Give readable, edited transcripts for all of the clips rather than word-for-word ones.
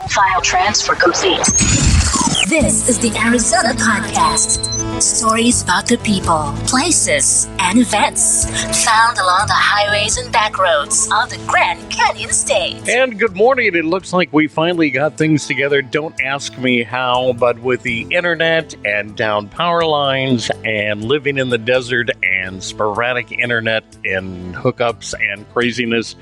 File transfer complete. This is the Arizona Podcast. Stories about the people, places, and events found along the highways and back roads of the Grand Canyon State. And good morning. It looks like we finally got things together. Don't ask me how, but with the internet and down power lines and living in the desert and sporadic internet and hookups and craziness,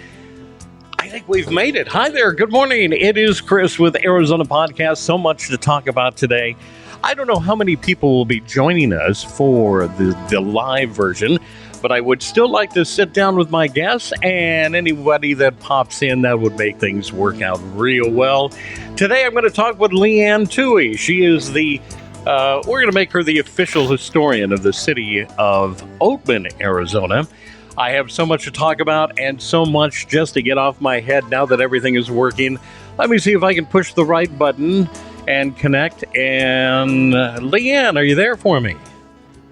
I think we've made it. Hi there. Good morning. It is Chris with Arizona Podcast. So much to talk about today. I don't know how many people will be joining us for the live version, but I would still like to sit down with my guests and anybody that pops in. That would make things work out real well. Today I'm going to talk with Leanne Toohey. She is we're going to make her the official historian of the city of Oatman, Arizona. I have so much to talk about and so much just to get off my head now that everything is working. Let me see if I can push the right button and connect. And Leanne, are you there for me?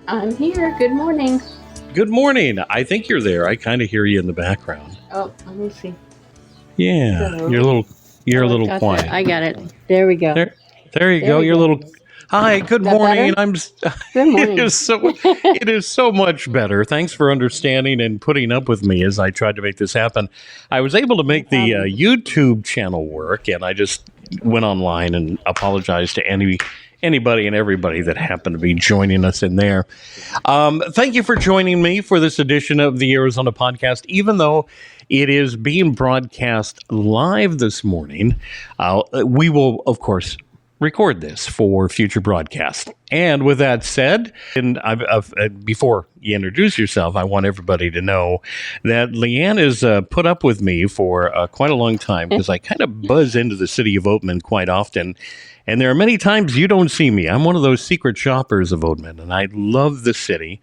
I'm here. Good morning. Good morning. I think you're there. I kind of hear you in the background. Oh, let me see. Yeah, So, you're a little quiet. I got it. There we go. There you go. You're a little. Hi, good morning. Good morning. It is so much better. Thanks for understanding and putting up with me as I tried to make this happen. I was able to make the YouTube channel work, and I just went online and apologized to anybody and everybody that happened to be joining us in there. Thank you for joining me for this edition of the Arizona Podcast. Even though it is being broadcast live this morning, we will, of course, record this for future broadcast. And with that said, and before you introduce yourself, I want everybody to know that Leanne has put up with me for quite a long time because I kind of buzz into the city of Oatman quite often. And there are many times you don't see me. I'm one of those secret shoppers of Oatman, and I love the city.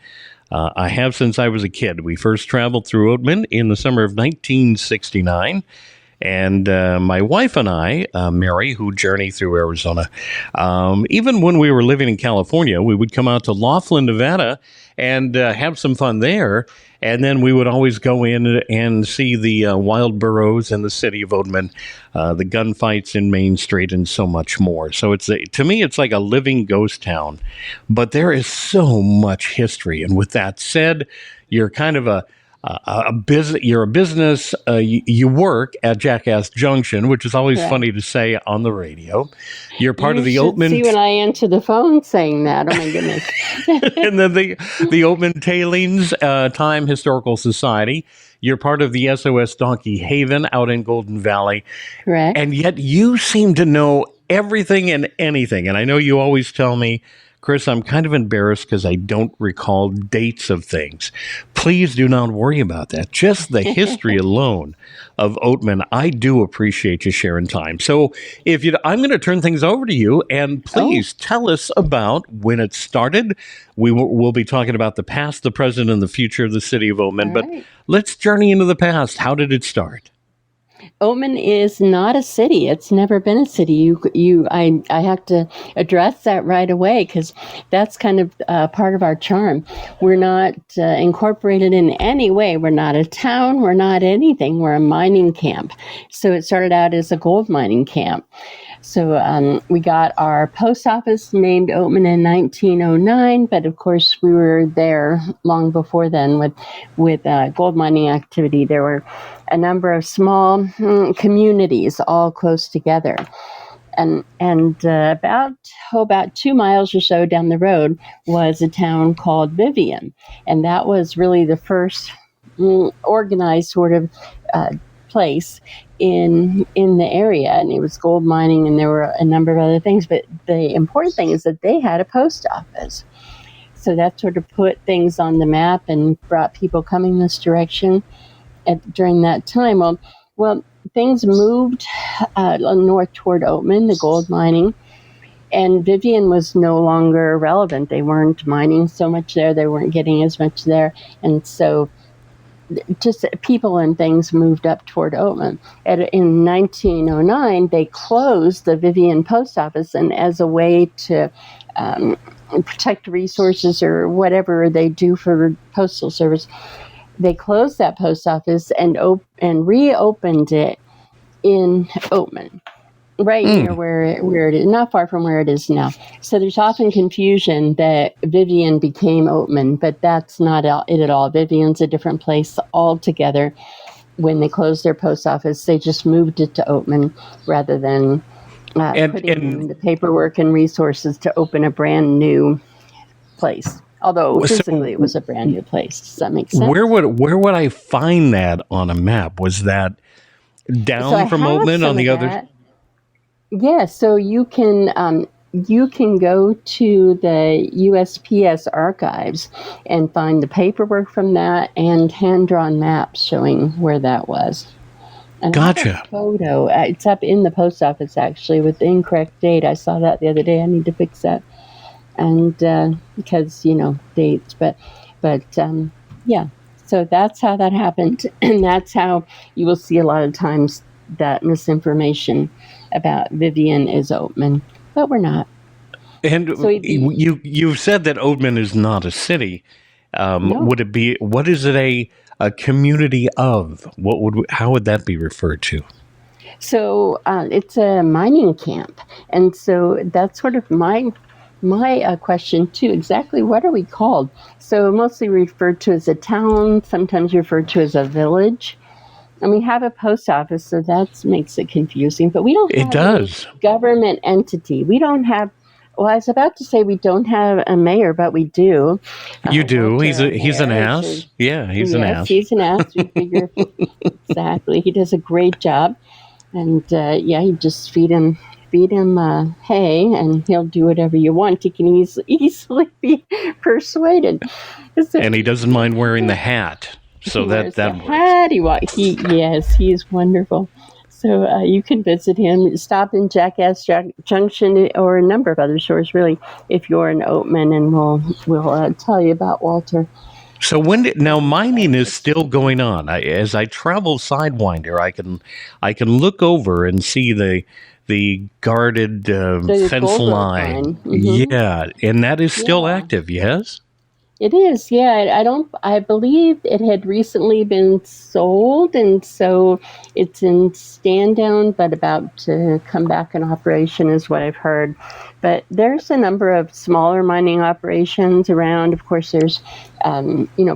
I have since I was a kid. We first traveled through Oatman in the summer of 1969. And my wife and I, Mary, who journey through Arizona, even when we were living in California, we would come out to Laughlin, Nevada, and have some fun there. And then we would always go in and see the wild burros in the city of Oatman, the gunfights in Main Street, and so much more. So to me, it's like a living ghost town. But there is so much history. And with that said, you're kind of a business. You're a business. You work at Jackass Junction, which is always funny to say on the radio. You're part of the Oatman. See when I answer the phone saying that. Oh my goodness! And then the Oatman Tailings Historical Society. You're part of the S.O.S. Donkey Haven out in Golden Valley. Correct. And yet you seem to know everything and anything. And I know you always tell me, Chris, I'm kind of embarrassed because I don't recall dates of things. Please do not worry about that. Just the history alone of Oatman, I do appreciate you sharing time. So I'm going to turn things over to you, and please tell us about when it started. We'll be talking about the past, the present, and the future of the city of Oatman. But let's journey into the past. How did it start? Oatman is not a city. It's never been a city. I have to address that right away because that's kind of part of our charm. We're not incorporated in any way. We're not a town. We're not anything. We're a mining camp. So it started out as a gold mining camp. So we got our post office named Oatman in 1909, but of course we were there long before then with gold mining activity. There were a number of small communities all close together. And about 2 miles or so down the road was a town called Vivian. And that was really the first organized sort of place in the area. And it was gold mining, and there were a number of other things. But the important thing is that they had a post office. So that sort of put things on the map and brought people coming this direction during that time. Well, things moved north toward Oatman, the gold mining, and Vivian was no longer relevant. They weren't mining so much there. They weren't getting as much there. And so just people and things moved up toward Oatman. In 1909, they closed the Vivian post office, and as a way to protect resources or whatever they do for postal service, they closed that post office and reopened it in Oatman. right near where it is, not far from where it is now. So there's often confusion that Vivian became Oatman, but that's not it at all. Vivian's a different place altogether. When they closed their post office, they just moved it to Oatman rather than putting in the paperwork and resources to open a brand new place. Although physically it was a brand new place. Does that make sense? Where would I find that on a map? Was that down from Oatman on the other? Yeah, so you can go to the USPS archives and find the paperwork from that and hand-drawn maps showing where that was. And gotcha. I have a photo. It's up in the post office, actually, with the incorrect date. I saw that the other day. I need to fix that. And because, dates. But yeah. So that's how that happened. And that's how you will see a lot of times that misinformation about Vivian is Oatman. But we're not. And so you've said that Oatman is not a city. No. Would it be? What is it a community of? How would that be referred to? So it's a mining camp, and so that's sort of my question too. Exactly what are we called? So mostly referred to as a town, sometimes referred to as a village. And we have a post office, so that makes it confusing. But we don't have a government entity. We don't have. Well, I was about to say we don't have a mayor, but we do. You do. He's an ass. Yeah, he's an ass. He's an ass. We figure exactly. He does a great job, and you just feed him hay, and he'll do whatever you want. He can easily be persuaded. And he doesn't mind wearing the hat. So that works. He's wonderful. So you can visit him, stop in Jackass Junction or a number of other stores, really, if you're an Oatman, and we'll tell you about Walter. So now mining is still going on. As I travel Sidewinder, I can look over and see the guarded fence line. Mm-hmm. Yeah, and that is still active. Yes. It is, yeah. I believe it had recently been sold, and so it's in stand down, but about to come back in operation is what I've heard. But there's a number of smaller mining operations around. Of course, there's,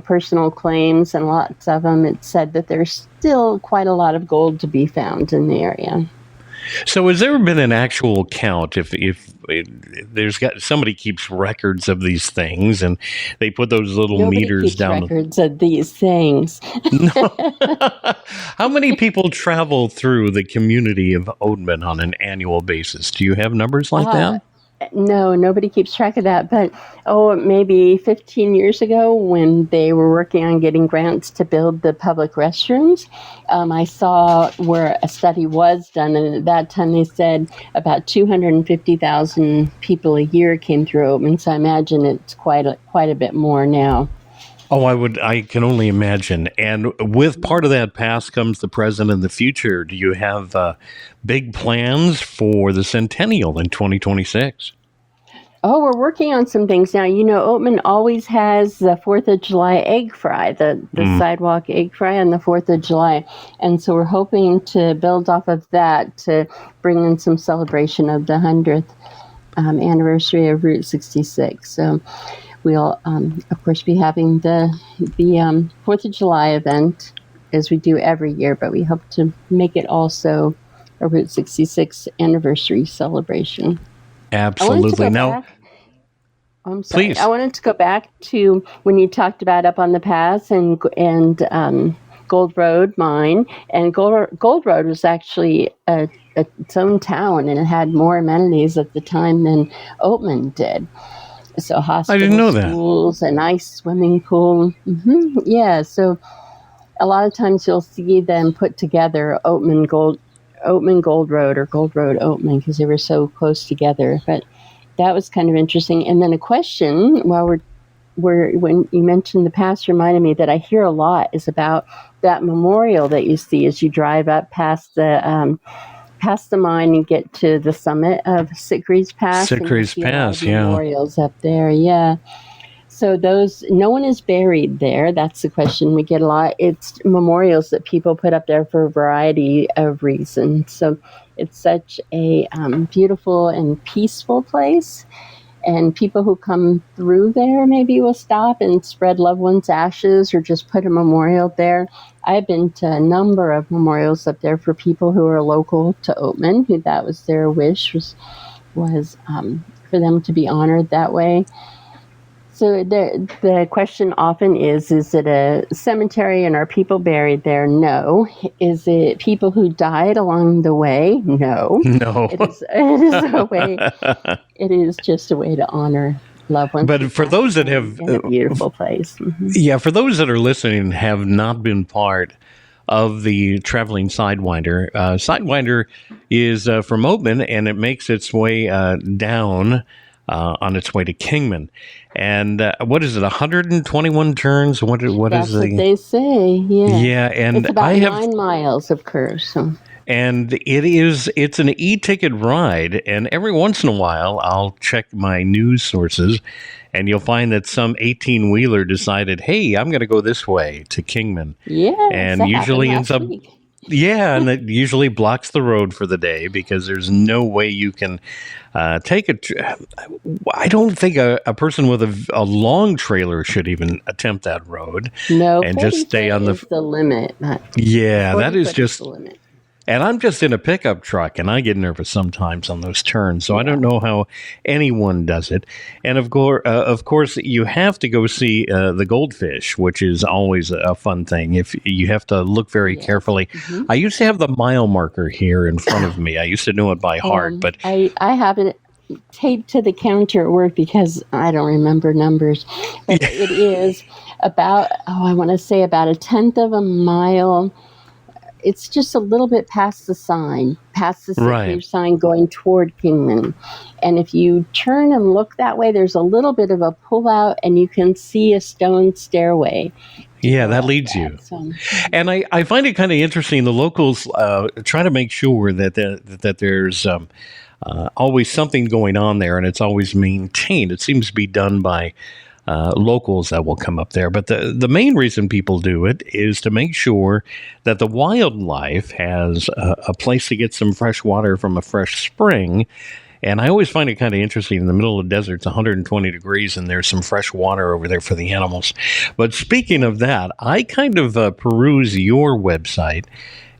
personal claims and lots of them. It's said that there's still quite a lot of gold to be found in the area. So has there been an actual count if there's somebody keeps records of these things and they put those little Nobody meters keeps down records of these things. No. How many people travel through the community of Oatman on an annual basis? Do you have numbers like that? No, nobody keeps track of that. But, maybe 15 years ago when they were working on getting grants to build the public restrooms, I saw where a study was done. And at that time they said about 250,000 people a year came through Oatman. So I imagine it's quite a bit more now. Oh, I can only imagine. And with part of that past comes the present and the future. Do you have big plans for the centennial in 2026? Oh, we're working on some things now. Oatman always has the 4th of July egg fry, the sidewalk egg fry on the 4th of July. And so we're hoping to build off of that to bring in some celebration of the 100th anniversary of Route 66. So we'll, of course, be having the 4th of July event, as we do every year, but we hope to make it also a Route 66 anniversary celebration. Absolutely. Now, I'm sorry. please. I wanted to go back to when you talked about up on the pass and Gold Road mine. And Gold Road was actually its own town, and it had more amenities at the time than Oatman did. So hospitals, I didn't know that. Schools, a nice swimming pool. Mm-hmm. Yeah, so a lot of times you'll see them put together Oatman Gold Road or Gold Road Oatman because they were so close together. But that was kind of interesting. And then a question while when you mentioned the past reminded me that I hear a lot is about that memorial that you see as you drive up past the mine and get to the summit of Sitgreaves Pass. Sitgreaves Pass, yeah. Memorials up there, yeah. So no one is buried there. That's the question we get a lot. It's memorials that people put up there for a variety of reasons. So It's such a beautiful and peaceful place. And people who come through there maybe will stop and spread loved ones' ashes or just put a memorial there. I've been to a number of memorials up there for people who are local to Oatman, who that was their wish, was for them to be honored that way. So the question often is it a cemetery and are people buried there? No. Is it people who died along the way? No. No. It is a way. It is just a way to honor loved ones. But for those that have... in a beautiful place. Mm-hmm. Yeah, for those that are listening and have not been part of the traveling Sidewinder, Sidewinder is from Oatman, and it makes its way down on its way to Kingman. And what is it, 121 turns? What That's is what they say, yeah. Yeah, and it's about 9 miles of curve, so... And it's an e-ticket ride, and every once in a while I'll check my news sources, and you'll find that some 18-wheeler decided, hey, I'm going to go this way to Kingman. Yeah, and usually ends up... week. Yeah, and that usually blocks the road for the day because there's no way you can take I don't think a person with a long trailer should even attempt that road. No, and just stay on the limit. Yeah, that is just the limit. And I'm just in a pickup truck, and I get nervous sometimes on those turns, so I don't know how anyone does it. And of course, you have to go see the goldfish, which is always a fun thing. If you have to look very carefully. Mm-hmm. I used to have the mile marker here in front of me. I used to know it by heart, but I have it taped to the counter at work because I don't remember numbers. But it is about, I want to say about 1/10 of a mile. It's just a little bit past the sign going toward Kingman. And if you turn and look that way, there's a little bit of a pullout and you can see a stone stairway. Yeah, that leads you. So. And I find it kind of interesting. The locals try to make sure that there's always something going on there and it's always maintained. It seems to be done by locals that will come up there. But the main reason people do it is to make sure that the wildlife has a place to get some fresh water from a fresh spring. And I always find it kind of interesting. In the middle of the desert, it's 120 degrees, and there's some fresh water over there for the animals. But speaking of that, I kind of peruse your website,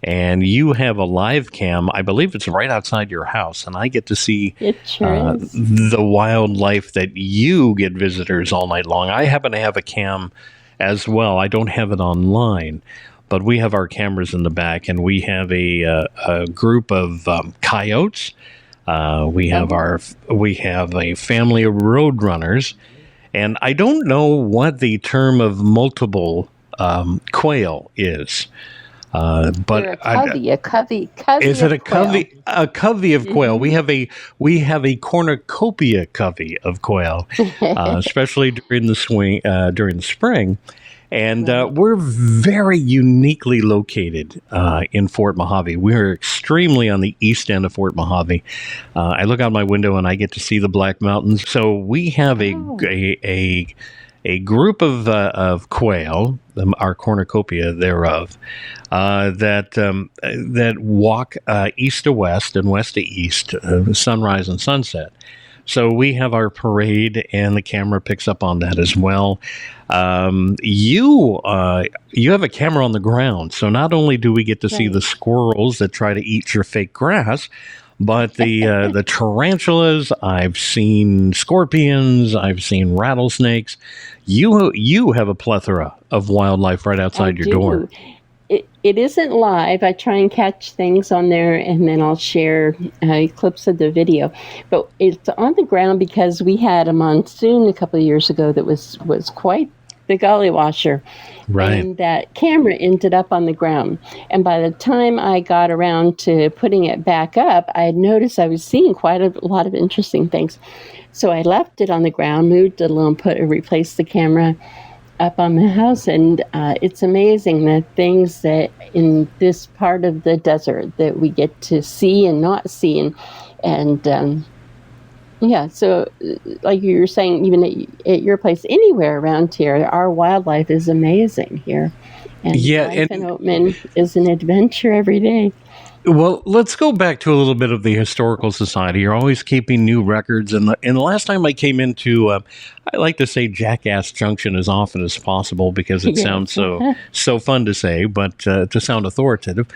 and you have a live cam. I believe it's right outside your house, and I get to see the wildlife that you get visitors all night long. I happen to have a cam as well. I don't have it online, but we have our cameras in the back, and we have a group of coyotes. We have a family of roadrunners, and I don't know what the term of multiple quail is. But a covey. Is it a covey? A covey of quail. Mm-hmm. We have a cornucopia covey of quail, especially during the spring, and we're very uniquely located in Fort Mojave. We're extremely on the east end of Fort Mojave. I look out my window and I get to see the Black Mountains. So we have a group of quail, our cornucopia thereof, that walk east to west and west to east, sunrise and sunset. So we have our parade, and the camera picks up on that as well. You have a camera on the ground, so not only do we get to see the squirrels that try to eat your fake grass, but the tarantulas, I've seen scorpions, I've seen rattlesnakes. You have a plethora of wildlife right outside your door. It isn't live. I try and catch things on there, and then I'll share clips of the video. But it's on the ground because we had a monsoon a couple of years ago that was quite the gully washer. Right. And that camera ended up on the ground. And by the time I got around to putting it back up, I had noticed I was seeing quite a lot of interesting things. So I left it on the ground, moved it a little, and replaced the camera up on the house. And it's amazing the things that in this part of the desert that we get to see and not see. And yeah, so like you were saying, even at your place, anywhere around here, our wildlife is amazing here. And life in Oatman is an adventure every day. Well, let's go back to a little bit of the Historical Society. You're always keeping new records. And the last time I came into, I like to say Jackass Junction as often as possible because it sounds so fun to say, but to sound authoritative.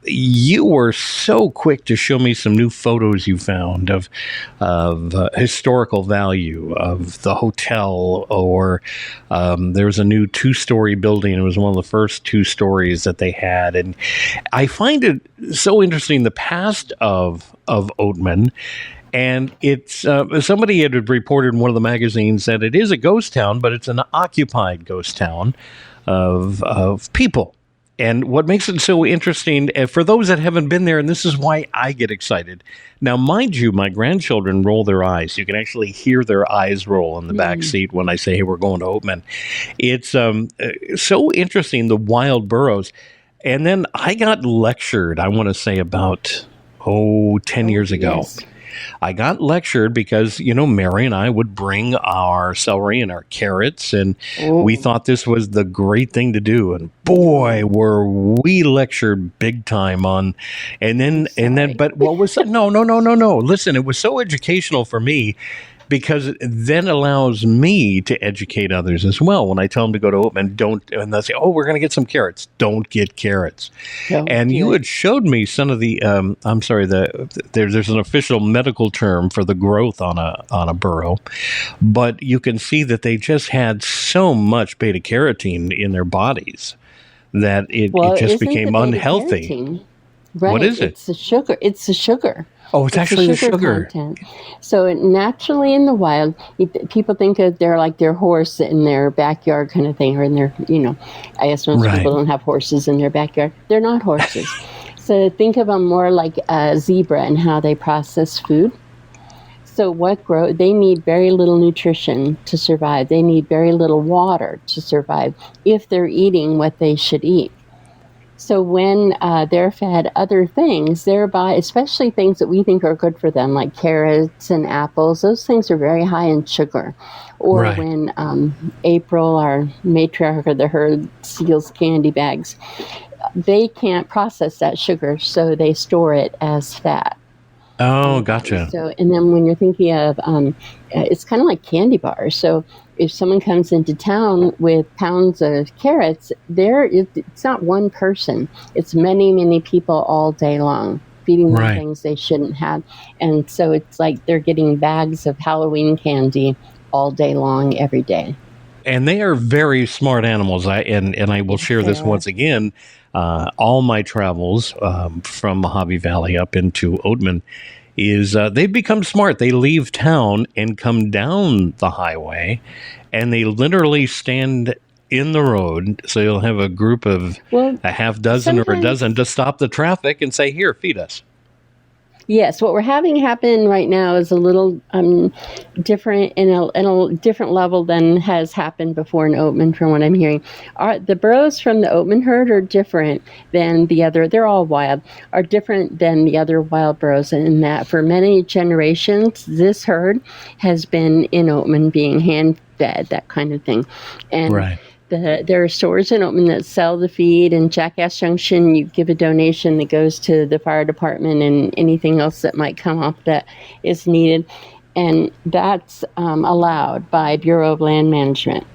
You were so quick to show me some new photos you found of historical value of the hotel, or there was a new 2-story building. It was one of the first 2 stories that they had. And I find it so interesting, the past of Oatman, and it's somebody had reported in one of the magazines that it is a ghost town, but it's an occupied ghost town of people. And what makes it so interesting, for those that haven't been there, and this is why I get excited. Now, mind you, my grandchildren roll their eyes. You can actually hear their eyes roll in the back seat when I say, hey, we're going to Oatman. It's so interesting, the wild burros. And then I got lectured, I want to say about, 10 years ago. Yes. I got lectured because, Mary and I would bring our celery and our carrots, and we thought this was the great thing to do. And boy, were we lectured big time on, but what was, no. Listen, it was so educational for me, because it then allows me to educate others as well. When I tell them to go to Oatman, and they'll say, we're going to get some carrots. Don't get carrots. You had showed me some of the, there's an official medical term for the growth on a burro, but you can see that they just had so much beta carotene in their bodies that it just became unhealthy. Right. What is it? It's the sugar. Oh, it's actually the sugar content. So naturally in the wild, people think of they're like their horse in their backyard kind of thing, or in their, I guess most people don't have horses in their backyard. They're not horses. So think of them more like a zebra and how they process food. So they need very little nutrition to survive. They need very little water to survive if they're eating what they should eat. So when they're fed other things, thereby, especially things that we think are good for them, like carrots and apples, those things are very high in sugar. Or when April, our matriarch of the herd, steals candy bags, they can't process that sugar, so they store it as fat. Oh, gotcha. So, and then when you're thinking of, it's kind of like candy bars. So if someone comes into town with pounds of carrots, it's not one person. It's many, many people all day long feeding them things they shouldn't have. And so it's like they're getting bags of Halloween candy all day long, every day. And they are very smart animals. And I will share this once again. All my travels from Mojave Valley up into Oatman is they've become smart. They leave town and come down the highway, and they literally stand in the road. So you'll have a group of a half dozen or a dozen to stop the traffic and say, here, feed us. Yes, what we're having happen right now is a little different in a different level than has happened before in Oatman, from what I'm hearing. The burros from the Oatman herd are different than the other. They're all wild. Are different than the other wild burros, in that for many generations, this herd has been in Oatman, being hand fed, that kind of thing, and. There are stores in Oatman that sell the feed, and Jackass Junction, you give a donation that goes to the fire department and anything else that might come up that is needed. And that's allowed by Bureau of Land Management.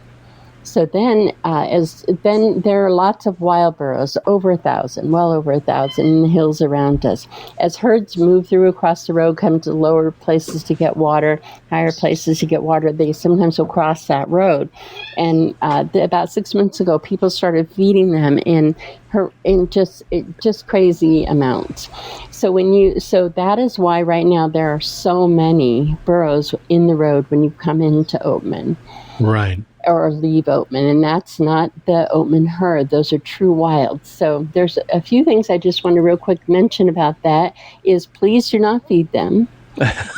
So then there are lots of wild burros, over 1,000, well over 1,000 in the hills around us. As herds move through across the road, come to lower places to get water, higher places to get water, they sometimes will cross that road. And about 6 months ago, people started feeding them in just crazy amounts. So that is why right now there are so many burros in the road when you come into Oatman. Right. Or leave Oatman, and that's not the Oatman herd. Those are true wilds. So there's a few things I just want to real quick mention about that is please do not feed them.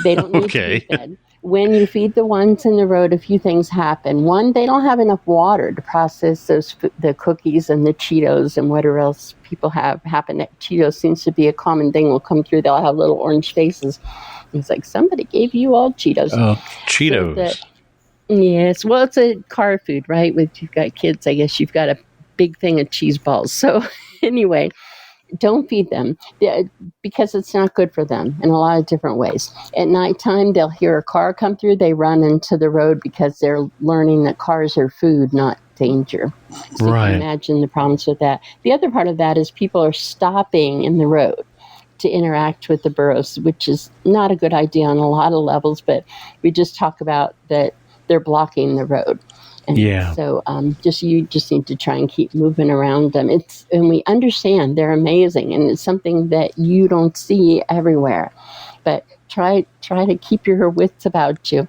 They don't need to be fed. When you feed the ones in the road, a few things happen. One, they don't have enough water to process the cookies and the Cheetos and whatever else people have happen. Cheetos seems to be a common thing. Will come through. They'll have little orange faces. It's like somebody gave you all Cheetos. Oh, Cheetos. So yes, well, it's a car food, right? You've got kids, I guess you've got a big thing of cheese balls. So anyway, don't feed them because it's not good for them in a lot of different ways. At nighttime, they'll hear a car come through. They run into the road because they're learning that cars are food, not danger. So you can imagine the problems with that. The other part of that is people are stopping in the road to interact with the burros, which is not a good idea on a lot of levels, but we just talk about that they're blocking the road. And so you just need to try and keep moving around them. And we understand they're amazing, and it's something that you don't see everywhere. But try to keep your wits about you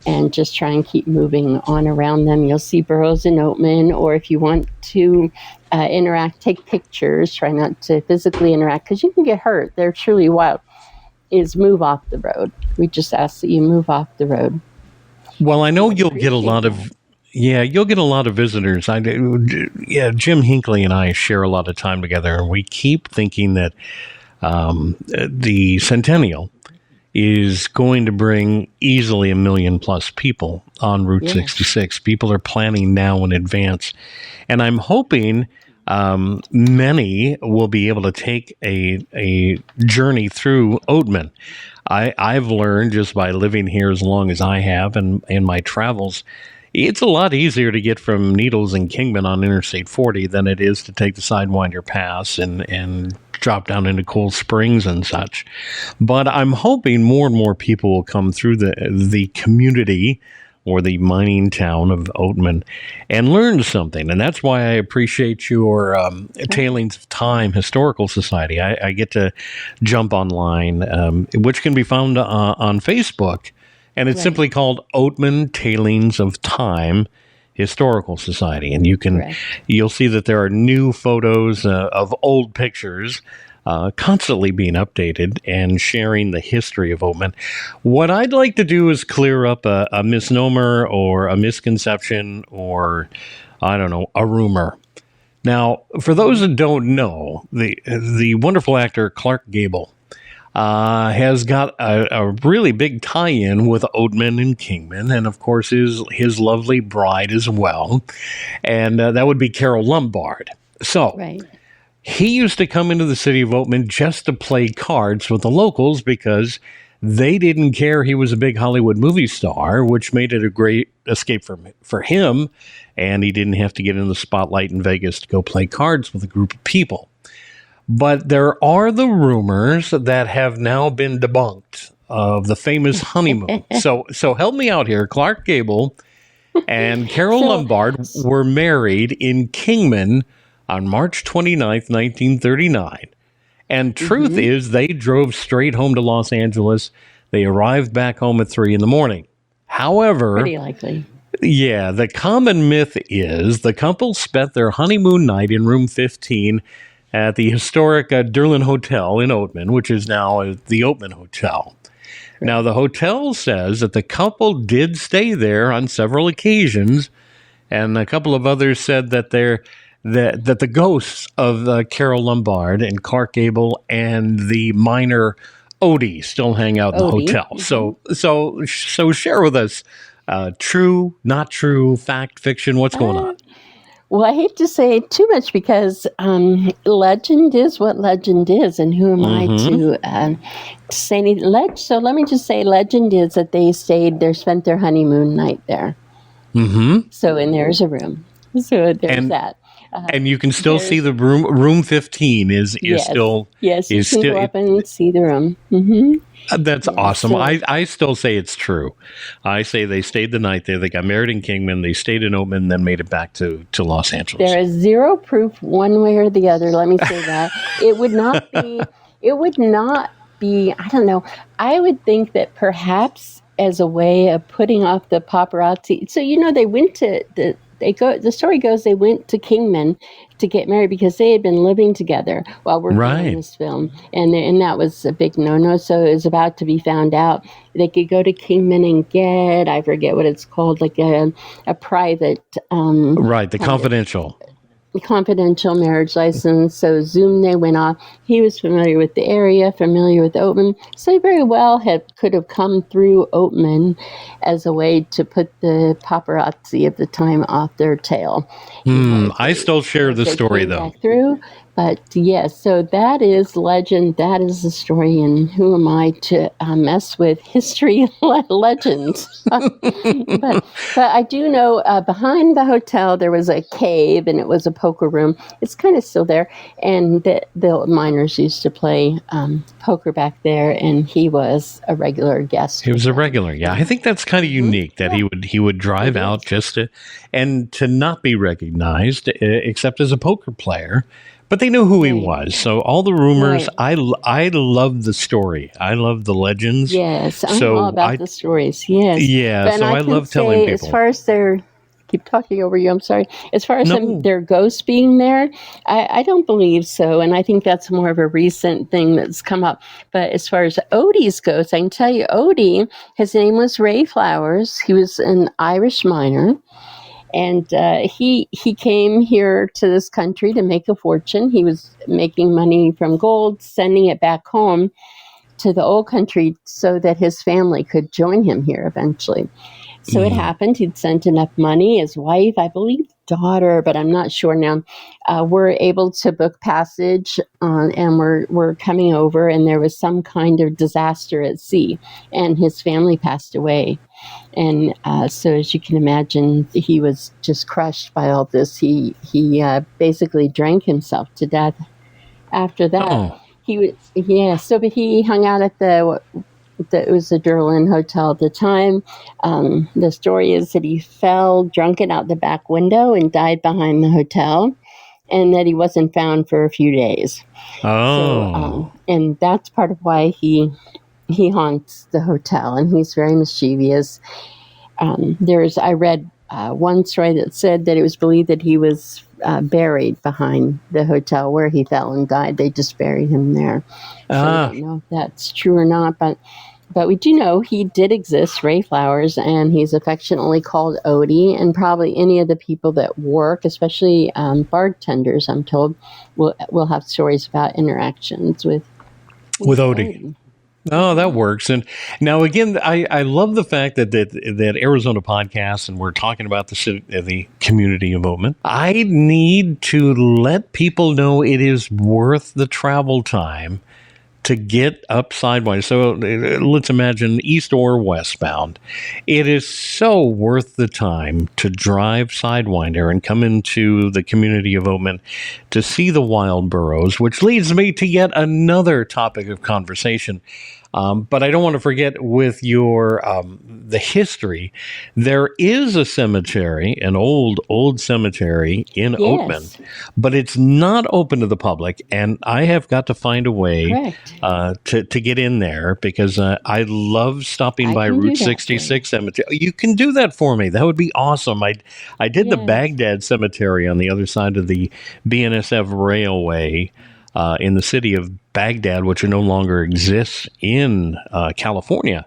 and just try and keep moving on around them. You'll see burros in Oatman, or if you want to interact, take pictures, try not to physically interact because you can get hurt. They're truly wild. Is move off the road. We just ask that you move off the road. Well, I know you'll get a lot of... Yeah, you'll get a lot of visitors. Jim Hinckley and I share a lot of time together, and we keep thinking that the Centennial is going to bring easily 1 million plus people on Route 66. People are planning now in advance, and I'm hoping many will be able to take a journey through Oatman. I've learned just by living here as long as I have and in my travels, it's a lot easier to get from Needles and Kingman on Interstate 40 than it is to take the Sidewinder Pass and drop down into Cold Springs and such. But I'm hoping more and more people will come through the community or the mining town of Oatman and learn something. And that's why I appreciate your Tailings of Time Historical Society. I get to jump online, which can be found on Facebook. And it's simply called Oatman Tailings of Time Historical Society. And you'll see that there are new photos of old pictures constantly being updated and sharing the history of Oatman. What I'd like to do is clear up a misnomer or a misconception or, I don't know, a rumor. Now, for those that don't know, the wonderful actor Clark Gable has got a really big tie-in with Oatman and Kingman, and of course his lovely bride as well, and that would be Carol Lombard. So he used to come into the city of Oatman just to play cards with the locals because they didn't care he was a big Hollywood movie star, which made it a great escape for him, and he didn't have to get in the spotlight in Vegas to go play cards with a group of people. But there are the rumors that have now been debunked of the famous honeymoon. So help me out here. Clark Gable and Carol Lombard were married in Kingman on March 29th, 1939. And truth is, they drove straight home to Los Angeles. They arrived back home at 3 a.m. However, pretty likely. Yeah, the common myth is the couple spent their honeymoon night in room 15 at the historic Derlin Hotel in Oatman, which is now the Oatman Hotel. Now, the hotel says that the couple did stay there on several occasions, and a couple of others said that that the ghosts of Carol Lombard and Clark Gable and the miner Odie still hang out in the hotel. So share with us, true, not true, fact, fiction, what's going on? Well, I hate to say too much because legend is what legend is, and who am I to say anything? So let me just say legend is that they spent their honeymoon night there. So, and there's a room. So there's that. And you can still see the room 15 is still... Yes, you can go up and see the room. That's awesome. I still say it's true. I say they stayed the night there. They got married in Kingman. They stayed in Oatman and then made it back to Los Angeles. There is zero proof one way or the other. Let me say that. It would not be, I don't know. I would think that perhaps as a way of putting off the paparazzi. So, they went to the story goes they went to Kingman to get married because they had been living together while working on this film. And that was a big no-no. So it was about to be found out. They could go to Kingman and get, I forget what it's called, like a private... the confidential marriage license. So Zoom, they went off. He was familiar with the area, familiar with Oatman. So he very well could have come through Oatman as a way to put the paparazzi of the time off their tail. I still share the story, though. Through, But yes, so that is legend. That is the story. And who am I to mess with history legends? but I do know behind the hotel there was a cave and it was a poker room. It's kind of still there. And the miners used to play poker back there. And he was a regular guest. He was a regular. Yeah, I think that's kind of unique that he would drive out just to not be recognized except as a poker player. But they knew who he was. So all the rumors, I love the story. I love the legends. Yes, I'm all about the stories. Yes. Yeah, so I love telling people. As far as keep talking over you, I'm sorry. As far as their ghosts being there, I don't believe so. And I think that's more of a recent thing that's come up. But as far as Odie's ghost, I can tell you, Odie, his name was Ray Flowers. He was an Irish miner. And he came here to this country to make a fortune. He was making money from gold, sending it back home to the old country so that his family could join him here eventually. So it happened. He'd sent enough money. His wife, I believe, daughter, but I'm not sure now, were able to book passage and were coming over. And there was some kind of disaster at sea. And his family passed away. And so, as you can imagine, he was just crushed by all this. He basically drank himself to death. After that, but he hung out at it was the Durlin Hotel at the time. The story is that he fell drunken out the back window and died behind the hotel, and that he wasn't found for a few days. So, and that's part of why he haunts the hotel, and he's very mischievous. I read one story that said that it was believed that he was buried behind the hotel where he fell and died. They just buried him there. So I don't know if that's true or not, but we do know he did exist, Ray Flowers, and he's affectionately called Odie. And probably any of the people that work, especially bartenders, I'm told, will have stories about interactions with Odie. Oh, that works. And now, again, I love the fact that Arizona podcast, and we're talking about the community of Oatman. I need to let people know it is worth the travel time to get up sideways. So let's imagine east or westbound. It is so worth the time to drive Sidewinder and come into the community of Oatman to see the wild burros, which leads me to yet another topic of conversation. But I don't want to forget with your the history. There is a cemetery, an old cemetery in Oatman, but it's not open to the public. And I have got to find a way to get in there because I love stopping by Route 66 Cemetery. You can do that for me. That would be awesome. I did the Baghdad Cemetery on the other side of the BNSF Railway. In the city of Baghdad, which no longer exists in California.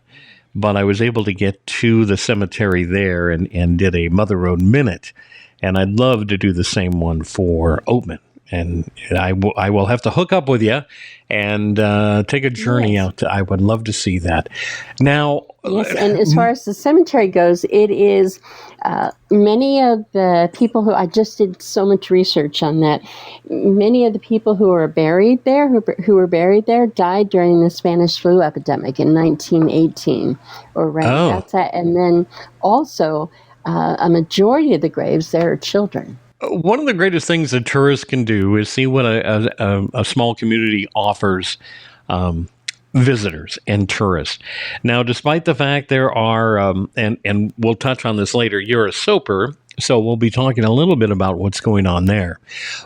But I was able to get to the cemetery there and did a Mother Road Minute. And I'd love to do the same one for Oatman. And I will have to hook up with you and take a journey out. I would love to see that. Now, yes, and as far as the cemetery goes, it is many of the people who I just did so much research on that. Many of the people who are buried there, who were buried there, died during the Spanish flu epidemic in 1918, That's that. And then also a majority of the graves there are children. One of the greatest things that tourists can do is see what a small community offers visitors and tourists. Now, despite the fact there are, and we'll touch on this later, you're a soaper, so we'll be talking a little bit about what's going on there.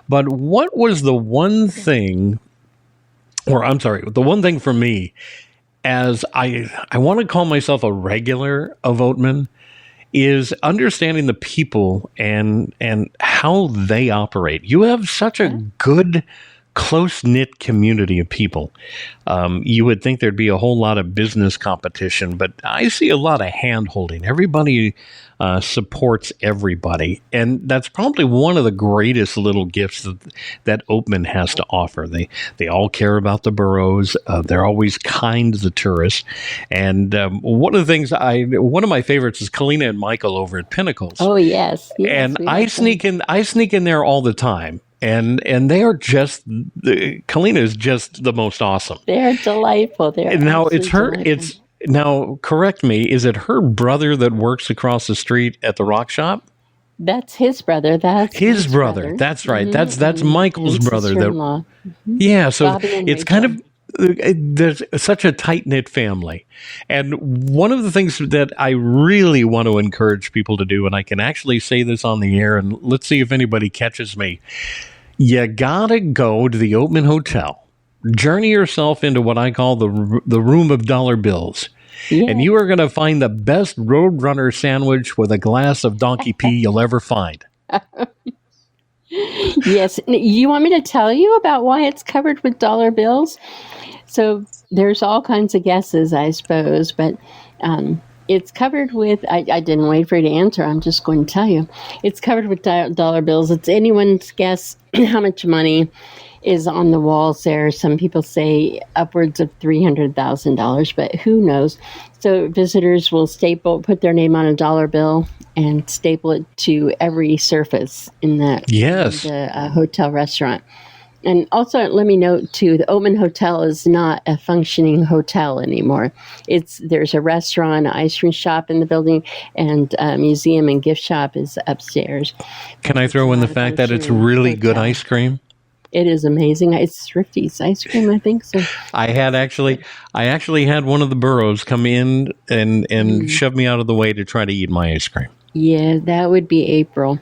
But what was the one thing, the one thing for me, as I want to call myself a regular of Oatman, is understanding the people and how they operate. You have such a good, close-knit community of people. You would think there'd be a whole lot of business competition, but I see a lot of hand-holding. Everybody supports everybody, and that's probably one of the greatest little gifts that Oatman has to offer. They all care about the burros. They're always kind to the tourists, and one of my favorites is Kalina and Michael over at Pinnacles. Oh yes, and I sneak in there all the time. And they are just, Kalina is just the most awesome. They're delightful. They're now it's her. delightful. It's now correct me. Is it her brother that works across the street at the rock shop? That's his brother. That's His brother. That's right. Mm-hmm. That's Michael's brother. Sister-in-law. Yeah. So Bobby and it's Rachel. kind of. There's such a tight-knit family. And one of the things that I really want to encourage people to do, and I can actually say this on the air, and let's see if anybody catches me. You gotta go to the Oatman Hotel, journey yourself into what I call the room of dollar bills. Yes. And you are going to find the best Roadrunner sandwich with a glass of donkey pee you'll ever find. Yes. You want me to tell you about why it's covered with dollar bills? So there's all kinds of guesses, I suppose, but it's covered with, I didn't wait for you to answer. I'm just going to tell you. It's covered with dollar bills. It's anyone's guess how much money is on the walls there. Some people say upwards of $300,000, but who knows? So visitors will put their name on a dollar bill and staple it to every surface in the hotel restaurant. And also, let me note too, the Oatman Hotel is not a functioning hotel anymore. There's a restaurant, an ice cream shop in the building, and a museum and gift shop is upstairs. Can I throw in the fact that it's really good ice cream? It is amazing. It's Thrifty's ice cream, I think so. I actually had one of the burros come in and shove me out of the way to try to eat my ice cream. Yeah, that would be April.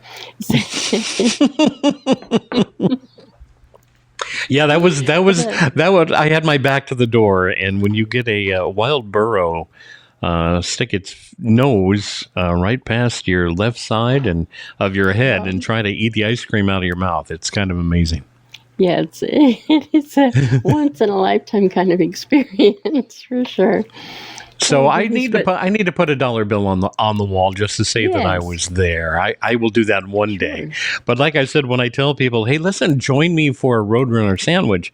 Yeah, that was. I had my back to the door, and when you get a wild burro stick its nose right past your left side and of your head and try to eat the ice cream out of your mouth, it's kind of amazing. Yeah, it's a once in a lifetime kind of experience for sure. So I need to put a dollar bill on the wall just to say that I was there. I will do that one day. But like I said, when I tell people, hey, listen, join me for a Roadrunner sandwich,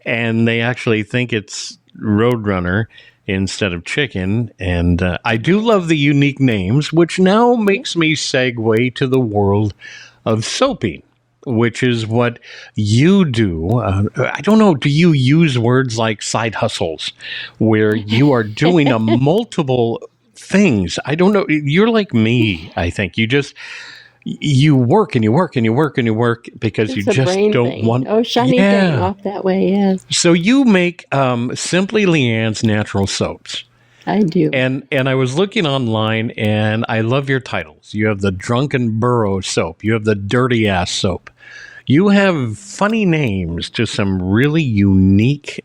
and they actually think it's Roadrunner instead of chicken. And I do love the unique names, which now makes me segue to the world of soaping, which is what you do. I don't know, do you use words like side hustles where you are doing multiple things? I don't know. You're like me, I think. You work and you work and you work and you work because you just don't want... Oh, shiny thing off that way, yes. So you make Simply Leanne's natural soaps. I do. And I was looking online, and I love your titles. You have the Drunken Burro soap. You have the Dirty Ass soap. You have funny names to some really unique,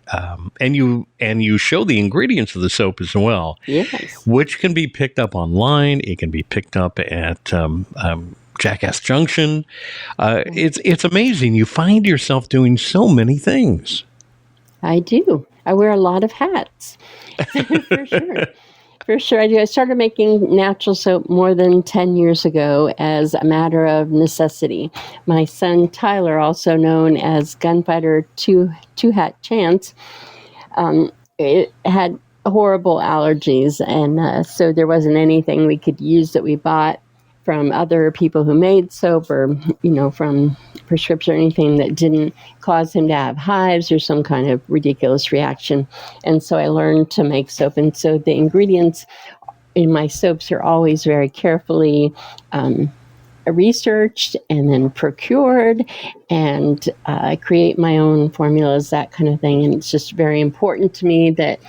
and you show the ingredients of the soap as well. Yes. Which can be picked up online. It can be picked up at Jackass Junction. It's amazing. You find yourself doing so many things. I do. I wear a lot of hats. For sure. For sure, I do. I started making natural soap more than 10 years ago as a matter of necessity. My son, Tyler, also known as Gunfighter Two Hat Chance, it had horrible allergies, and so there wasn't anything we could use that we bought from other people who made soap or, from prescription or anything that didn't cause him to have hives or some kind of ridiculous reaction. And so I learned to make soap. And so the ingredients in my soaps are always very carefully researched and then procured, and I create my own formulas, that kind of thing. And it's just very important to me that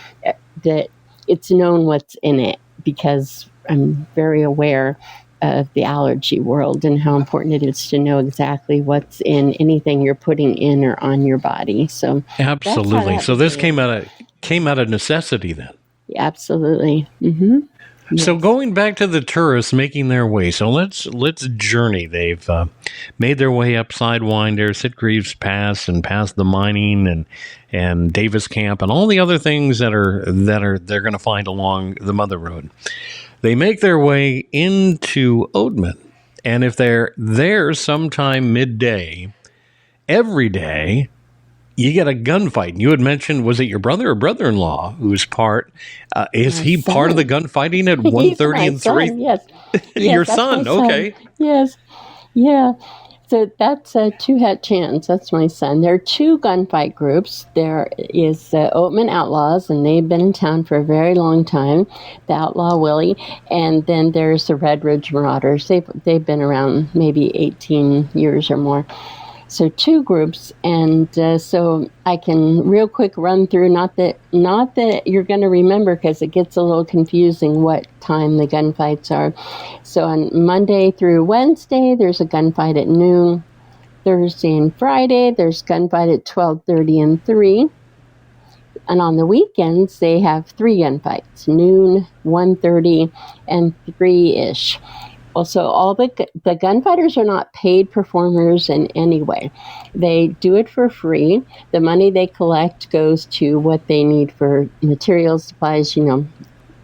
it's known what's in it, because I'm very aware of the allergy world and how important it is to know exactly what's in anything you're putting in or on your body. So absolutely. So this came out of necessity then. Absolutely. Mm-hmm. Yes. So going back to the tourists making their way, so let's journey. They've made their way up Sidewinder, Sitgreaves Pass, and past the mining and Davis Camp and all the other things that they're going to find along the Mother Road. They make their way into Oatman, and if they're there sometime midday, every day, you get a gunfight. And you had mentioned, was it your brother or brother-in-law who's part? Is he part of the gunfighting at 1:30 and 3? Yes. Your son, okay. Yes. Yeah. So that's Two Hat Chance. That's my son. There are two gunfight groups. There is the Oatman Outlaws, and they've been in town for a very long time. The Outlaw Willie, and then there's the Red Ridge Marauders. They've been around maybe 18 years or more. So two groups, and so I can real quick run through. Not that you're going to remember, because it gets a little confusing what time the gunfights are. So on Monday through Wednesday, there's a gunfight at noon. Thursday and Friday, there's gunfight at 12:30 and 3. And on the weekends, they have 3 gunfights: noon, 1:30, and 3-ish. Also, all the gunfighters are not paid performers in any way. They do it for free. The money they collect goes to what they need for materials, supplies,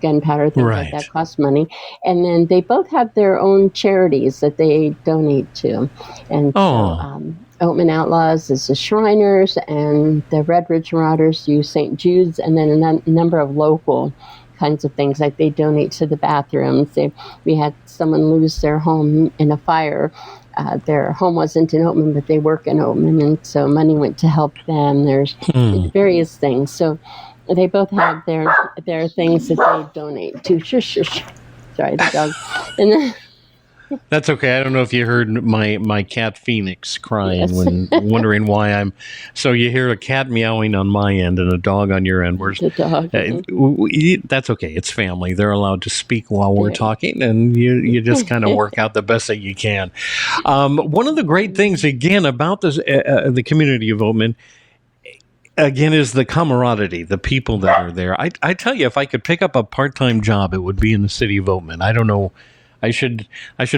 gunpowder, things like that cost money. And then they both have their own charities that they donate to. And Oatman Outlaws is the Shriners, and the Red Ridge Marauders use St. Jude's, and then a number of local kinds of things, like they donate to the bathrooms. We had someone lose their home in a fire. Their home wasn't in Oatman, but they work in Oatman, and so money went to help them. There's various things. So they both have their things that they donate to. Shush, shush. Sorry, the dog. And then, that's okay. I don't know if you heard my cat Phoenix crying when wondering why I'm. So you hear a cat meowing on my end and a dog on your end. Where's the dog? That's okay. It's family. They're allowed to speak while we're talking, and you just kind of work out the best that you can. One of the great things, again, about this the community of Oatman, again, is the camaraderie, the people that are there. I tell you, if I could pick up a part-time job, it would be in the city of Oatman. I don't know. I should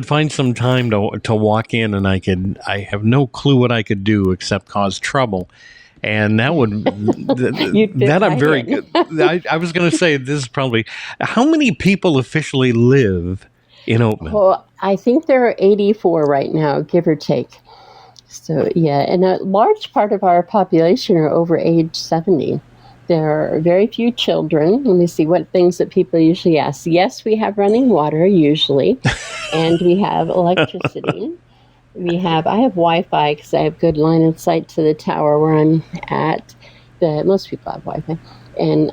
find some time to walk in, and I have no clue what I could do except cause trouble, and that would that I'm very good. I was going to say, this is probably, how many people officially live in Oatman? Well, I think there are 84 right now, give or take. So yeah, and a large part of our population are over age 70. There are very few children. Let me see what things that people usually ask. Yes, we have running water usually, and we have electricity. I have Wi-Fi because I have good line of sight to the tower where I'm at. Most people have Wi-Fi. And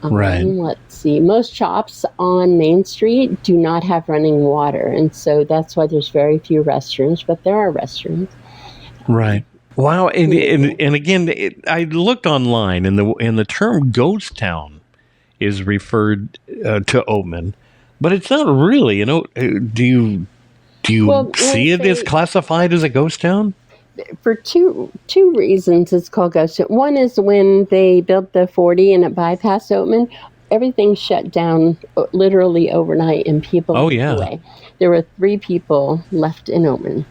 let's see, most shops on Main Street do not have running water, and so that's why there's very few restrooms, but there are restrooms. Right. Wow, and again, I looked online, and the term ghost town is referred to Oatman, but it's not really. Do you see it as classified as a ghost town? For two reasons, it's called ghost town. One is when they built the 40 and it bypassed Oatman, everything shut down literally overnight, and people moved away. There were 3 people left in Oatman.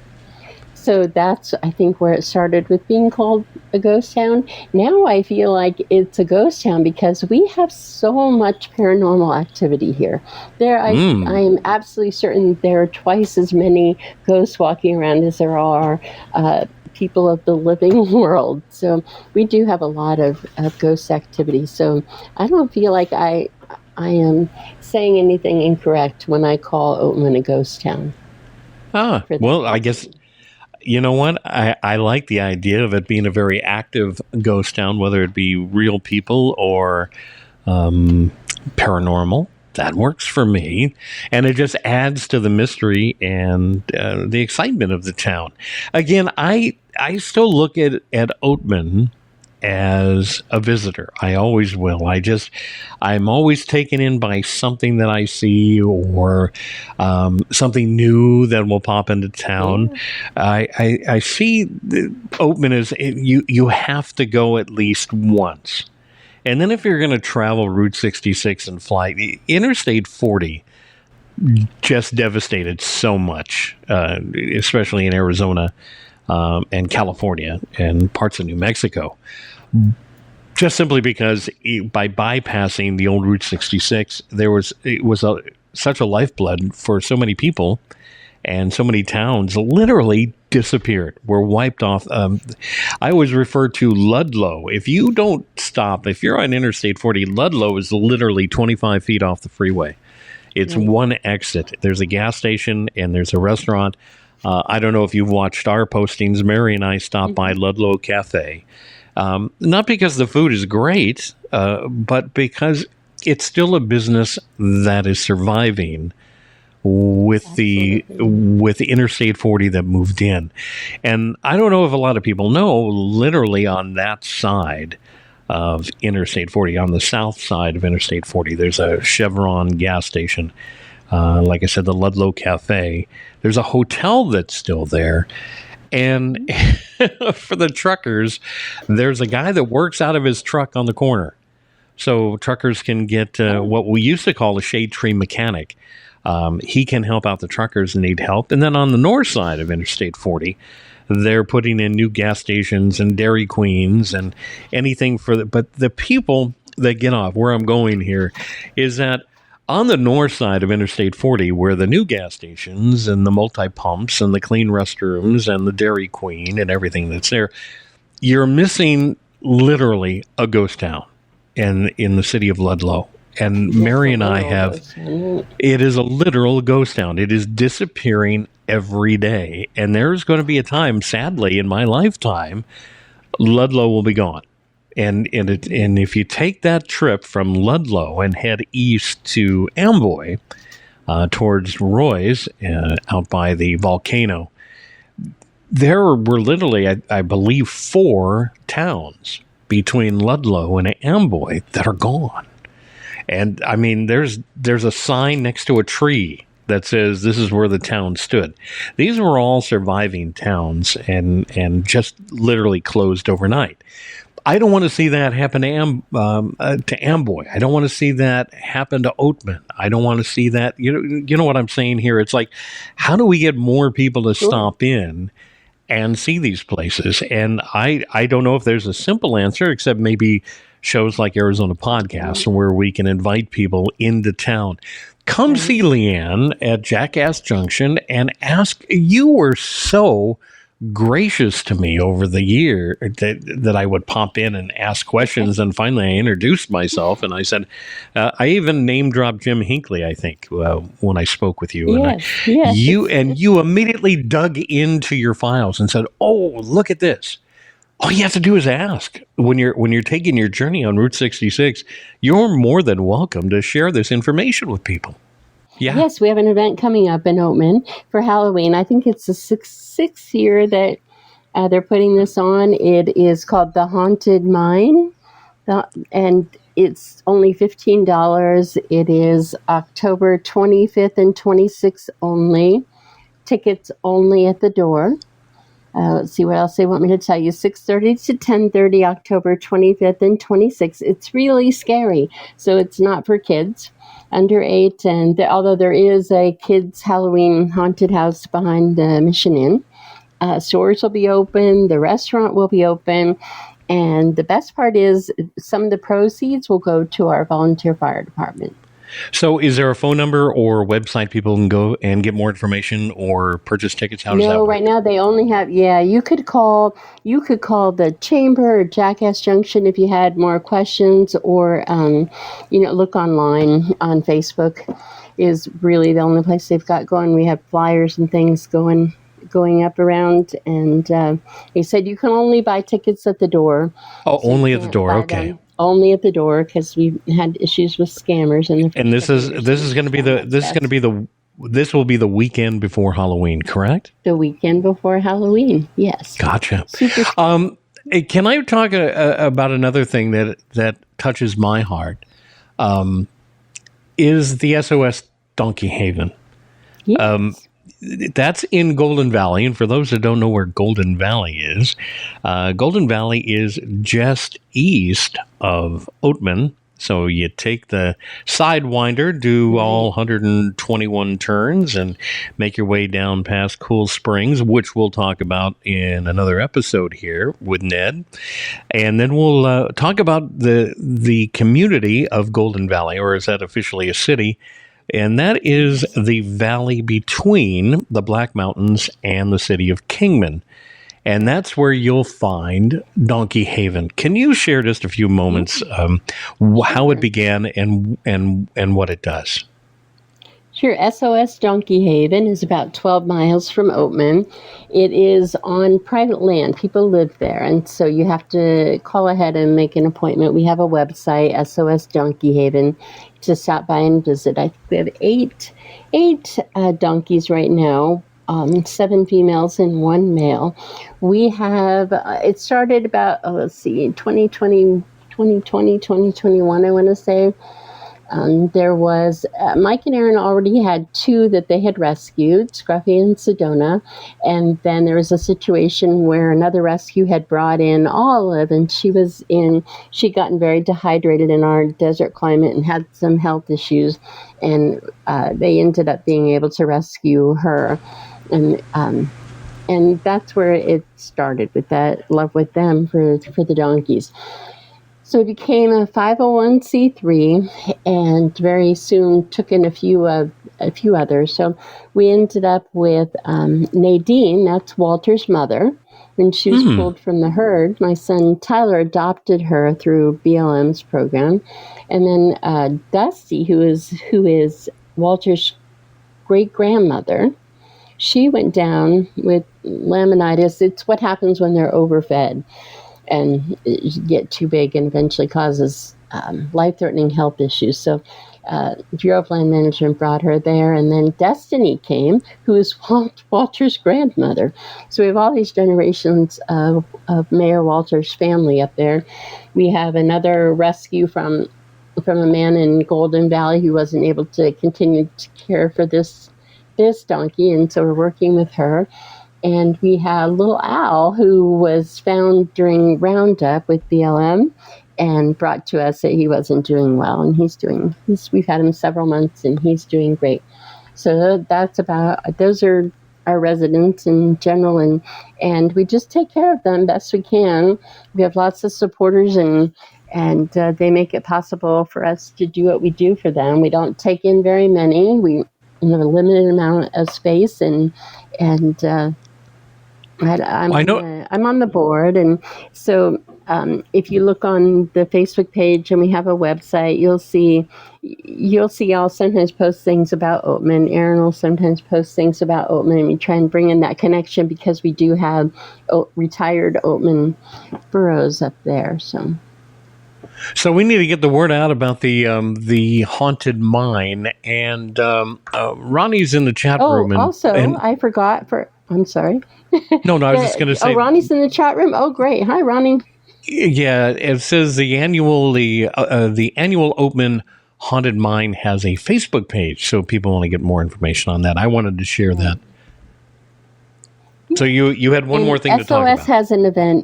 So that's, I think, where it started with being called a ghost town. Now I feel like it's a ghost town because we have so much paranormal activity here. I am absolutely certain there are twice as many ghosts walking around as there are people of the living world. So we do have a lot of ghost activity. So I don't feel like I am saying anything incorrect when I call Oatman a ghost town. Well, I guess... You know what? I like the idea of it being a very active ghost town, whether it be real people or paranormal. That works for me. And it just adds to the mystery and the excitement of the town. Again, I still look at Oatman as a visitor. I always will. I'm always taken in by something that I see, or something new that will pop into town. I see Oatman as you have to go at least once. And then if you're going to travel Route 66 and fly, Interstate 40 just devastated so much, especially in Arizona and California and parts of New Mexico, just simply because by bypassing the old Route 66, it was such a lifeblood for so many people, and so many towns literally disappeared, were wiped off. I always refer to Ludlow. If you don't stop, if you're on Interstate 40, Ludlow is literally 25 feet off the freeway. It's one exit. There's a gas station and there's a restaurant. I don't know if you've watched our postings. Mary and I stopped by Ludlow Cafe. Not because the food is great, but because it's still a business that is surviving with the Interstate 40 that moved in. And I don't know if a lot of people know, literally on that side of Interstate 40, on the south side of Interstate 40, there's a Chevron gas station. Like I said, the Ludlow Cafe. There's a hotel that's still there. And for the truckers, there's a guy that works out of his truck on the corner. So truckers can get what we used to call a shade tree mechanic. He can help out the truckers that need help. And then on the north side of Interstate 40, they're putting in new gas stations and Dairy Queens and anything but the people that get off, where I'm going here, is that on the north side of Interstate 40, where the new gas stations and the multi-pumps and the clean restrooms and the Dairy Queen and everything that's there, you're missing literally a ghost town in the city of Ludlow. And Mary and I it is a literal ghost town. It is disappearing every day. And there's going to be a time, sadly, in my lifetime, Ludlow will be gone. And if you take that trip from Ludlow and head east to Amboy, towards Roy's, out by the volcano, there were literally, I believe, 4 towns between Ludlow and Amboy that are gone. And I mean, there's a sign next to a tree that says this is where the town stood. These were all surviving towns and just literally closed overnight. I don't want to see that happen to Amboy. I don't want to see that happen to Oatman. I don't want to see that. You know what I'm saying here? It's like, how do we get more people to stop in and see these places? And I don't know if there's a simple answer, except maybe shows like Arizona Podcasts where we can invite people into town. Come see Leanne at Jackass Junction and ask. You were so gracious to me over the year that I would pop in and ask questions. And finally I introduced myself and I said, I even name dropped Jim Hinckley, I think, when I spoke with you. Yes. You immediately dug into your files and said, oh, look at this. All you have to do is ask. When you're taking your journey on Route 66, you're more than welcome to share this information with people. Yeah. Yes, we have an event coming up in Oatman for Halloween. I think it's the sixth year that they're putting this on. It is called The Haunted Mine, and it's only $15. It is October 25th and 26th only. Tickets only at the door. Let's see what else they want me to tell you. 6:30 to 10:30, October 25th and 26th. It's really scary, so it's not for kids under 8. And although there is a kids' Halloween haunted house behind the Mission Inn, stores will be open, the restaurant will be open, and the best part is some of the proceeds will go to our volunteer fire department. So is there a phone number or website people can go and get more information or purchase tickets? How does that work? No, right now they only have, you could call the chamber or Jackass Junction if you had more questions, or, look online on Facebook is really the only place they've got going. We have flyers and things going up around, and he said you can only buy tickets at the door. Oh, so only at the door. Okay. Only at the door, because we've had issues with scammers. And this will be the weekend before Halloween, correct? The weekend before Halloween, yes. Gotcha. Can I talk about another thing that touches my heart? Is the S.O.S. Donkey Haven. Yes. That's in Golden Valley, and for those that don't know where Golden Valley is just east of Oatman. So you take the Sidewinder, do all 121 turns, and make your way down past Cool Springs, which we'll talk about in another episode here with Ned. And then we'll talk about the community of Golden Valley, or is that officially a city? And that is the valley between the Black Mountains and the city of Kingman. And that's where you'll find Donkey Haven. Can you share just a few moments how it began and what it does? Sure. S.O.S. Donkey Haven is about 12 miles from Oatman. It is on private land. People live there, and so you have to call ahead and make an appointment. We have a website, S.O.S. Donkey Haven, to stop by and visit. I think we have eight donkeys right now, 7 females and 1 male. We have, it started about, 2021, I want to say. There was, Mike and Aaron already had 2 that they had rescued, Scruffy and Sedona. And then there was a situation where another rescue had brought in Olive, and she'd gotten very dehydrated in our desert climate and had some health issues. And they ended up being able to rescue her. And that's where it started, with that love with them for the donkeys. So it became a 501c3, and very soon took in a few others. So we ended up with Nadine, that's Walter's mother. When she was pulled from the herd, my son Tyler adopted her through BLM's program. And then Dusty, who is Walter's great-grandmother, she went down with laminitis. It's what happens when they're overfed and get too big and eventually causes life-threatening health issues. So Bureau of Land Management brought her there, and then Destiny came, who is Walter's grandmother. So we have all these generations of Mayor Walter's family up there. We have another rescue from a man in Golden Valley who wasn't able to continue to care for this donkey, and so we're working with her. And we have little Al, who was found during Roundup with BLM and brought to us that he wasn't doing well. And we've had him several months, and he's doing great. So those are our residents in general. And we just take care of them best we can. We have lots of supporters, and they make it possible for us to do what we do for them. We don't take in very many. We have a limited amount of space, and I'm on the board, and so if you look on the Facebook page, and we have a website, you'll see I'll sometimes post things about Oatman. Aaron will sometimes post things about Oatman, and we try and bring in that connection because we do have retired Oatman burros up there. So we need to get the word out about the haunted mine, and Ronnie's in the chat room. I forgot. I'm sorry. No, I was just going to say. Oh, Ronnie's in the chat room. Oh, great. Hi, Ronnie. Yeah, it says the annual Oatman Haunted Mine has a Facebook page, so people want to get more information on that. I wanted to share that. So you had one more thing to talk about.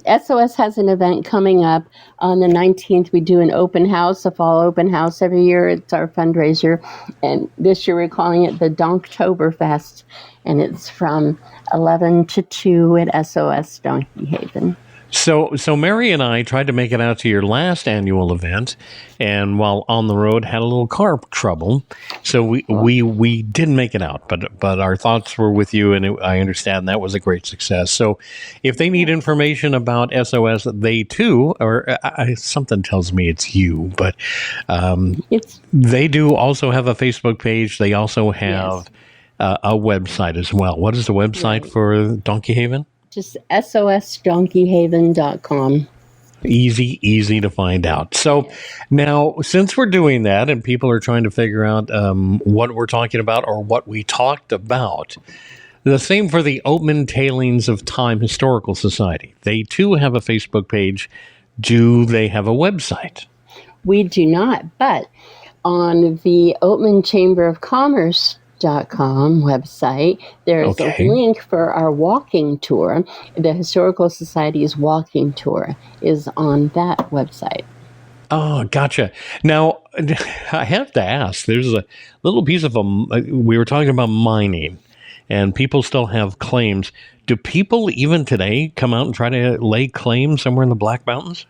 S.O.S. has an event coming up on the 19th. We do an open house, a fall open house every year. It's our fundraiser. And this year we're calling it the Donktoberfest. And it's from 11 to 2 at S.O.S. Donkey Haven. So Mary and I tried to make it out to your last annual event, and while on the road had a little car trouble, so we didn't make it out. But our thoughts were with you, and I understand that was a great success. So if they need information about S.O.S., they too, or something tells me it's you, but they do also have a Facebook page. They also have a website as well. What is the website for Donkey Haven? Just SOSDonkeyhaven.com. Easy to find out. So now, since we're doing that and people are trying to figure out what we're talking about or what we talked about, the same for the Oatman Tailings of Time Historical Society. They too have a Facebook page. Do they have a website? We do not, but on the Oatman Chamber of Commerce website, there's a link for our walking tour. The Historical Society's walking tour is on that website. Oh, gotcha. Now, I have to ask, there's a little piece of we were talking about mining, and people still have claims. Do people even today come out and try to lay claim somewhere in the Black Mountains?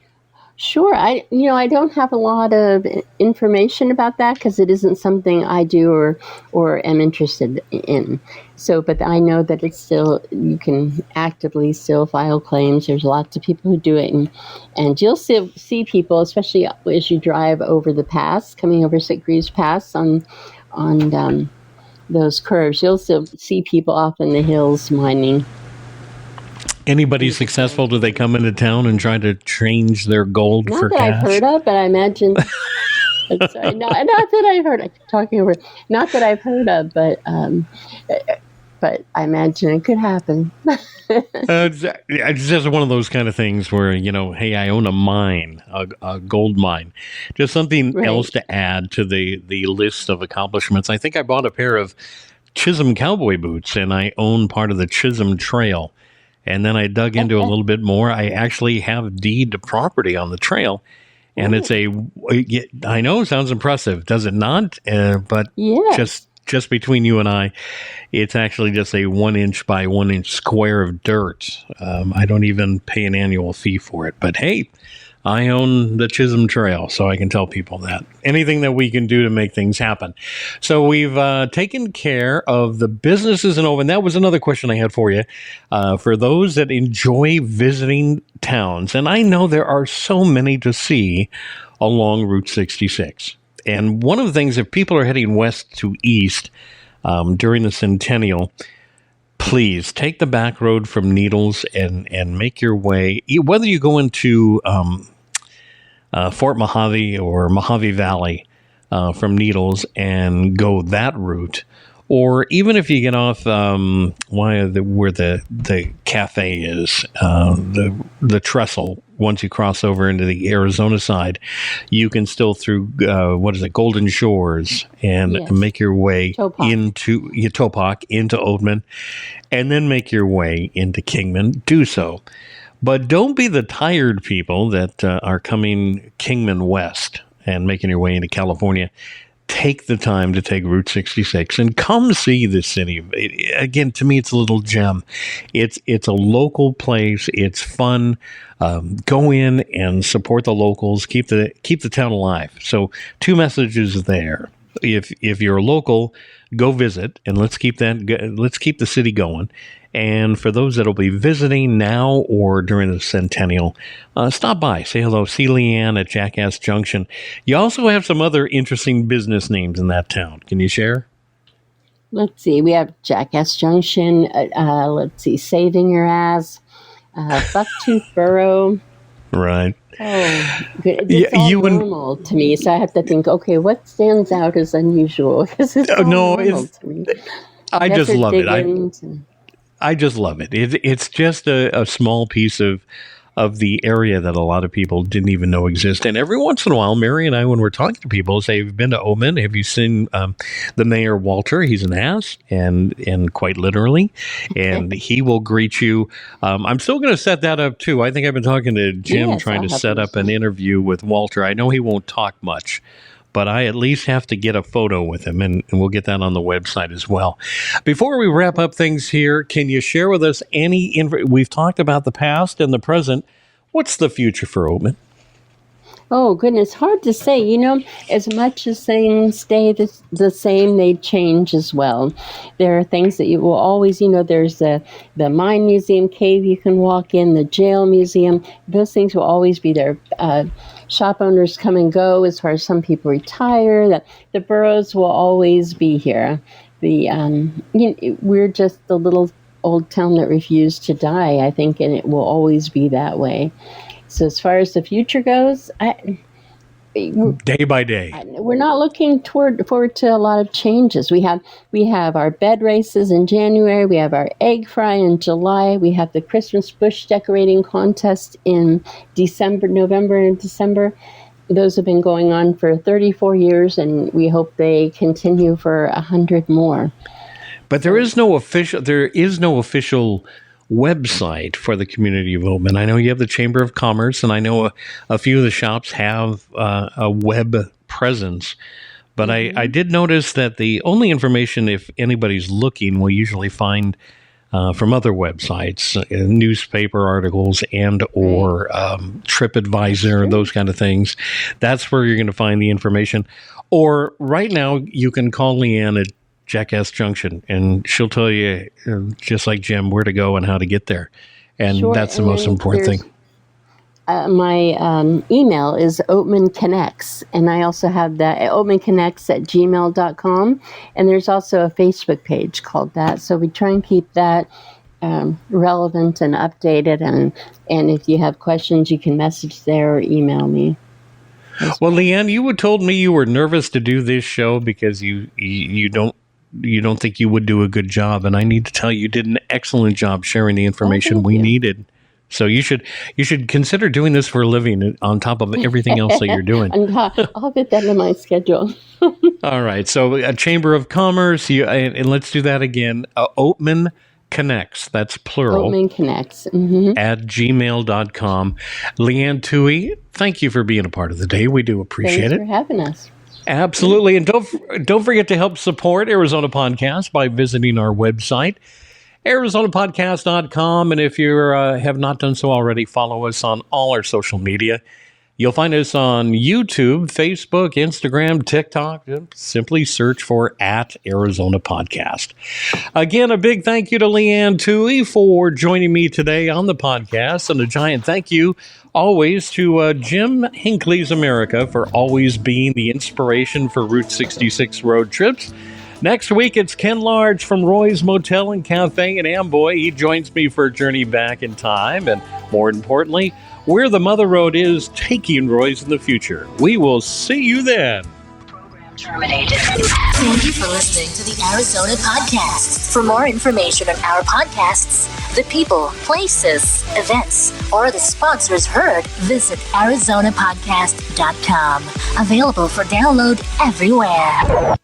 Sure. I don't have a lot of information about that because it isn't something I do or am interested in. So, but I know that it's still, you can actively still file claims. There's lots of people who do it, and you'll see people, especially as you drive over the pass, coming over Sick Greaves Pass on those curves. You'll still see people off in the hills mining. Anybody successful? Do they come into town and try to change their gold Not for that cash? I've heard of, but I imagine. Sorry, not that I've heard. I keep talking over. Not that I've heard of, but I imagine it could happen. It's just one of those kind of things where, hey, I own a mine, a gold mine. Just something else to add to the list of accomplishments. I think I bought a pair of Chisholm cowboy boots, and I own part of the Chisholm Trail. And then I dug into a little bit more. I actually have deed to property on the trail. And it's I know it sounds impressive, does it not? But just between you and I, it's actually just a 1 inch by 1 inch square of dirt. I don't even pay an annual fee for it. But hey, I own the Chisholm Trail, so I can tell people that. Anything that we can do to make things happen. So we've taken care of the businesses in Oatman. That was another question I had for you. For those that enjoy visiting towns, and I know there are so many to see along Route 66. And one of the things, if people are heading west to east during the centennial, please take the back road from Needles and make your way, whether you go into Fort Mojave or Mojave Valley from Needles and go that route, or even if you get off where the cafe is, the trestle. Once you cross over into the Arizona side, you can still through Golden Shores and make your way into Topak, into Oatman, and then make your way into Kingman. Do so. But don't be the tired people that are coming Kingman west and making your way into California. Take the time to take Route 66 and come see the city. Again, to me, it's a little gem. It's a local place. It's fun. Go in and support the locals. Keep the town alive. So 2 messages there. If you're a local, go visit and let's keep the city going. And for those that will be visiting now or during the centennial, stop by, say hello, see Leanne at Jackass Junction. You also have some other interesting business names in that town. Can you share? Let's see. We have Jackass Junction. Saving Your Ass, Bucktooth Burro. Right. Oh, good. It's all normal to me, so I have to think, okay, what stands out as unusual? Because it's all normal to me. I just love it. I just love it. It's just a small piece of the area that a lot of people didn't even know exist. And every once in a while, Mary and I, when we're talking to people, say, "Have you been to Oatman? Have you seen the mayor, Walter? He's an ass, and quite literally, and he will greet you." I'm still going to set that up, too. I think I've been talking to Jim, trying to set up an interview with Walter. I know he won't talk much, but I at least have to get a photo with him, and we'll get that on the website as well. Before we wrap up things here, can you share with us we've talked about the past and the present. What's the future for Oatman? Oh, goodness. Hard to say. As much as things stay the same, they change as well. There are things that you will always, there's the mine museum cave you can walk in, the jail museum. Those things will always be there. Shop owners come and go as far as some people retire. The burros will always be here. We're just the little old town that refused to die, I think, and it will always be that way. So as far as the future goes, day by day, we're not looking forward to a lot of changes. We have our bed races in January. We have our egg fry in July. We have the Christmas bush decorating contest in November and December. Those have been going on for 34 years, and we hope they continue for 100 more. But there is no official website for the community of Oatman. I know you have the Chamber of Commerce, and I know a few of the shops have a web presence. But I did notice that the only information, if anybody's looking, will usually find from other websites, newspaper articles or TripAdvisor, those kind of things. That's where you're going to find the information. Or right now, you can call Leanne at Jackass Junction, and she'll tell you, just like Jim, where to go and how to get there. And that's the most important thing. My email is Oatman Connects, and I also have that oatmanconnects@gmail.com, and there's also a Facebook page called that. So we try and keep that relevant and updated, and if you have questions, you can message there or email me. Well, Leanne, you had told me you were nervous to do this show because you don't think you would do a good job, and I need to tell you did an excellent job sharing the information we needed. So you should consider doing this for a living on top of everything else that you're doing. I'll get that in my schedule. All right. So a Chamber of Commerce, and let's do that again. Oatman Connects, that's plural. Oatman Connects. At gmail.com. Leanne Toohey, thank you for being a part of the day. We do appreciate it. Thanks for having us. Absolutely. And don't forget to help support Arizona Podcast by visiting our website, ArizonaPodcast.com. And if you have not done so already, follow us on all our social media. You'll find us on YouTube, Facebook, Instagram, TikTok. Simply search for @Arizona Podcast. Again, a big thank you to Leanne Toohey for joining me today on the podcast. And a giant thank you always to Jim Hinckley's America for always being the inspiration for Route 66 road trips. Next week, it's Ken Large from Roy's Motel and Cafe in Amboy. He joins me for a journey back in time. And more importantly, where the Mother Road is taking Roy's in the future. We will see you then. Program terminated. Thank you for listening to the Arizona Podcast. For more information on our podcasts, the people, places, events, or the sponsors heard, visit ArizonaPodcast.com. Available for download everywhere.